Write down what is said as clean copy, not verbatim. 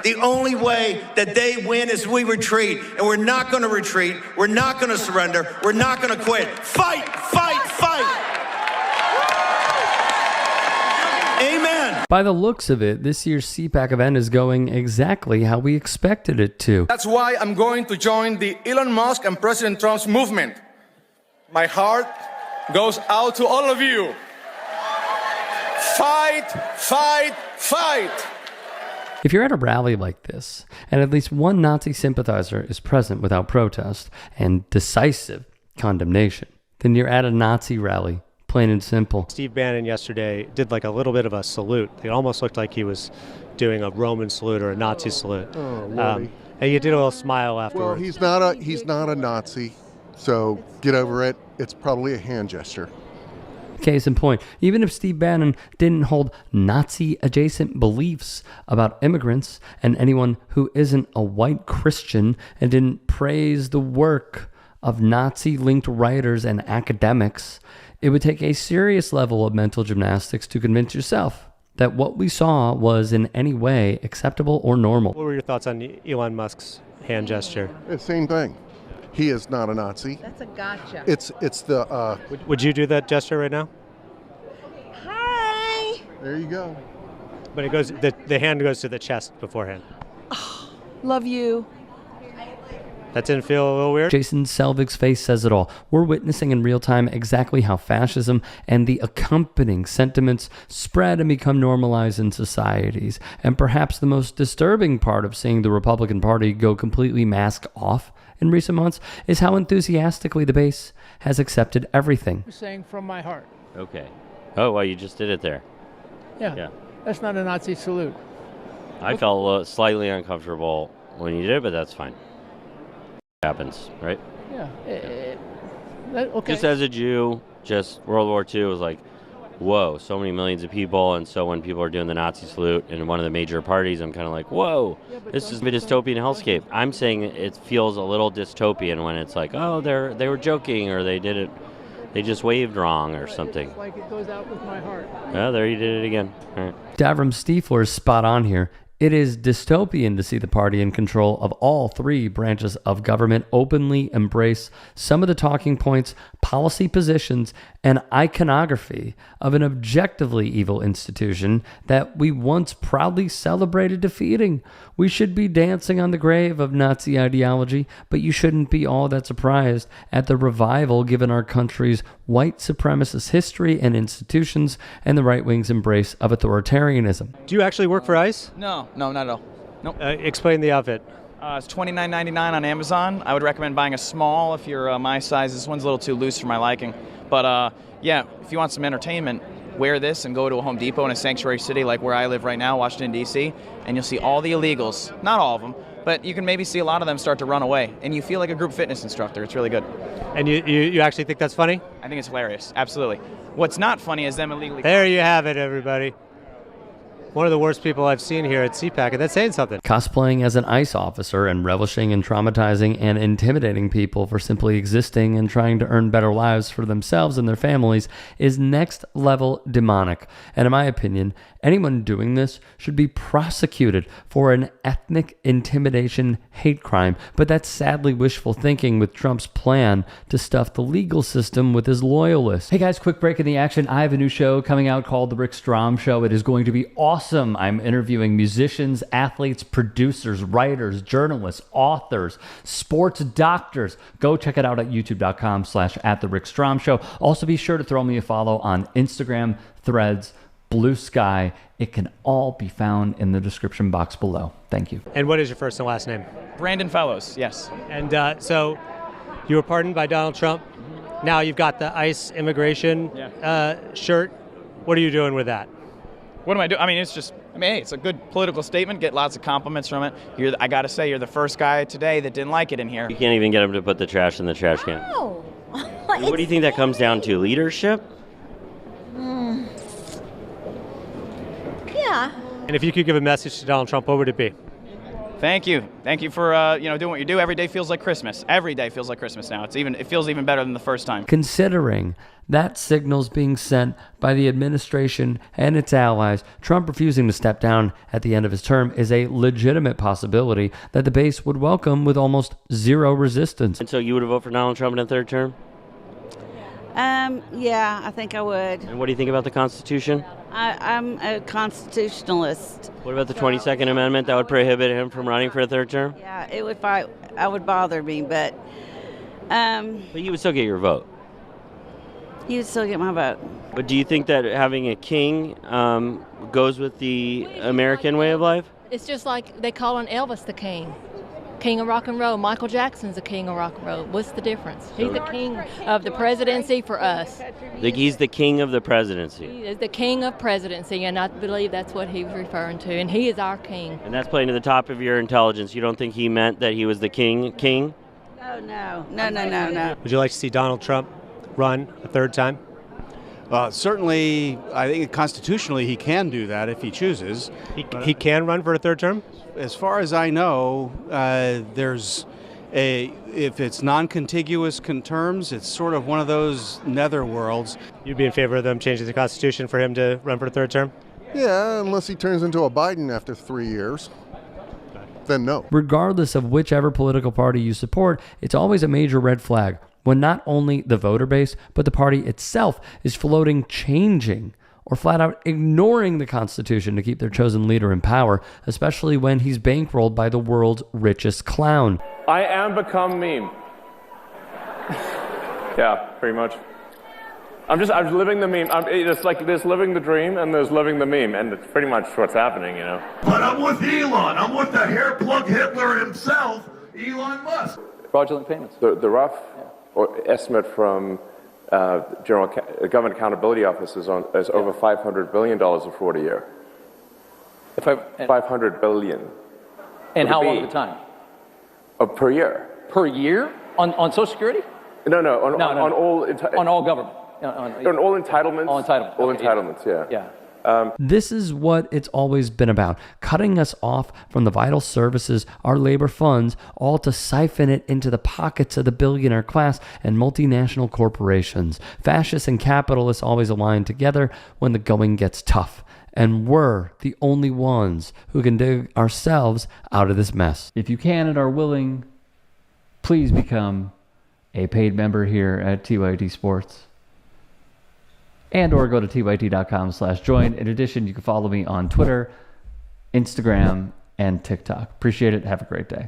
The only way that they win is we retreat, and we're not going to retreat. We're not going to surrender. We're not going to quit. Fight, fight, fight. Amen. By the looks of it, this year's CPAC event is going exactly how we expected it to. That's why I'm going to join the Elon Musk and President Trump's movement. My heart goes out to all of you. Fight, fight, fight. If you're at a rally like this, and at least one Nazi sympathizer is present without protest and decisive condemnation, then you're at a Nazi rally. Plain and simple. Steve Bannon yesterday did like a little bit of a salute. It almost looked like he was doing a Roman salute or a Nazi salute. And you did a little smile afterwards. Well, he's not a Nazi, so get over it. It's probably a hand gesture. Case in point, even if Steve Bannon didn't hold Nazi-adjacent beliefs about immigrants and anyone who isn't a white Christian and didn't praise the work of Nazi-linked writers and academics, it would take a serious level of mental gymnastics to convince yourself that what we saw was in any way acceptable or normal. What were your thoughts on Elon Musk's hand gesture? The same thing. He is not a Nazi. That's a gotcha. It's the... Would you do that gesture right now? Hi. There you go. But it goes. The hand goes to the chest beforehand. Love you. That didn't feel a little weird? Jason Selvig's face says it all. We're witnessing in real time exactly how fascism and the accompanying sentiments spread and become normalized in societies. And perhaps the most disturbing part of seeing the Republican Party go completely mask off in recent months is how enthusiastically the base has accepted everything. I'm saying from my heart. Okay. Oh, well, you just did it there. Yeah. That's not a Nazi salute. I felt slightly uncomfortable when you did it, but that's fine. Happens, right? Yeah. Okay. Just as a Jew, just World War II was like, whoa, so many millions of people, and so when people are doing the Nazi salute in one of the major parties, I'm kind of like, whoa, this is a dystopian hellscape. I'm saying it feels a little dystopian when it's like, oh, they were joking, or they did it, they just waved wrong or something. It's like it goes out with my heart. Yeah, there you did it again. All right. Davram Stiefler is spot on here. It is dystopian to see the party in control of all three branches of government openly embrace some of the talking points, policy positions, and iconography of an objectively evil institution that we once proudly celebrated defeating. We should be dancing on the grave of Nazi ideology, but you shouldn't be all that surprised at the revival given our country's white supremacist history and institutions and the right wing's embrace of authoritarianism. Do you actually work for ICE? No, not at all. Nope. Explain the outfit. It's $29.99 on Amazon. I would recommend buying a small if you're my size. This one's a little too loose for my liking. But yeah, if you want some entertainment, wear this and go to a Home Depot in a sanctuary city like where I live right now, Washington, D.C., and you'll see all the illegals. Not all of them, but you can maybe see a lot of them start to run away. And you feel like a group fitness instructor. It's really good. And you actually think that's funny? I think it's hilarious. Absolutely. What's not funny is them illegally... There you have it, everybody. One of the worst people I've seen here at CPAC, and that's saying something. Cosplaying as an ICE officer and relishing in traumatizing and intimidating people for simply existing and trying to earn better lives for themselves and their families is next level demonic. And in my opinion, anyone doing this should be prosecuted for an ethnic intimidation hate crime. But that's sadly wishful thinking with Trump's plan to stuff the legal system with his loyalists. Hey guys, quick break in the action. I have a new show coming out called The Rick Strom Show. It is going to be awesome. I'm interviewing musicians, athletes, producers, writers, journalists, authors, sports doctors. Go check it out at youtube.com/@TheRickStromShow. Also be sure to throw me a follow on Instagram, Threads, Blue Sky. It can all be found in the description box below. Thank you. And what is your first and last name? Brandon Fellows, yes. And so you were pardoned by Donald Trump. Now you've got the ICE immigration shirt. What are you doing with that? What am I doing? I mean, it's just, hey, it's a good political statement. Get lots of compliments from it. I got to say, you're the first guy today that didn't like it in here. You can't even get him to put the trash in the trash can. Oh. What do you think that comes down to? Leadership? Yeah. And if you could give a message to Donald Trump, what would it be? Thank you for doing what you do. Every day feels like Christmas. Every day feels like Christmas now. It feels even better than the first time. Considering that signal's being sent by the administration and its allies, Trump refusing to step down at the end of his term is a legitimate possibility that the base would welcome with almost zero resistance. And so you would vote for Donald Trump in a third term? Yeah, I think I would. And what do you think about the Constitution? I'm a constitutionalist. What about the 22nd Amendment that would prohibit him from running for a third term? Yeah, I would bother me, but But you would still get your vote. you would still get my vote. But do you think that having a king goes with the American way of life? It's just like they call on Elvis the king. King of rock and roll. Michael Jackson's the king of rock and roll. What's the difference? He's the king of the presidency for us. He's the king of the presidency. He is the king of presidency, and I believe that's what he was referring to. And he is our king. And that's playing to the top of your intelligence. You don't think he meant that he was the king? No. Would you like to see Donald Trump run a third time? Certainly, I think constitutionally he can do that if he chooses. He can run for a third term? As far as I know, if it's non-contiguous terms, it's sort of one of those netherworlds. You'd be in favor of them changing the Constitution for him to run for a third term? Yeah, unless he turns into a Biden after 3 years. Then no. Regardless of whichever political party you support, it's always a major red flag when not only the voter base, but the party itself is floating changing or flat out ignoring the Constitution to keep their chosen leader in power, especially when he's bankrolled by the world's richest clown. I am become meme. Yeah, pretty much. I'm living the meme. It's like there's living the dream and there's living the meme, and it's pretty much what's happening, But I'm with Elon. I'm with the hair plug Hitler himself, Elon Musk. Fraudulent payments. The rough estimate from Government Accountability Office is over $500 billion of fraud a year. 500 billion. And how long at a time? Per year. Per year? On Social Security? No, on all on all government. On all entitlements. All entitlements. All entitlements, yeah. Yeah. This is what it's always been about, cutting us off from the vital services our labor funds, all to siphon it into the pockets of the billionaire class and multinational corporations. Fascists and capitalists always align together when the going gets tough. And we're the only ones who can dig ourselves out of this mess. If you can and are willing, please become a paid member here at TYT Sports. And or go to tyt.com/join. In addition, you can follow me on Twitter, Instagram, and TikTok. Appreciate it. Have a great day.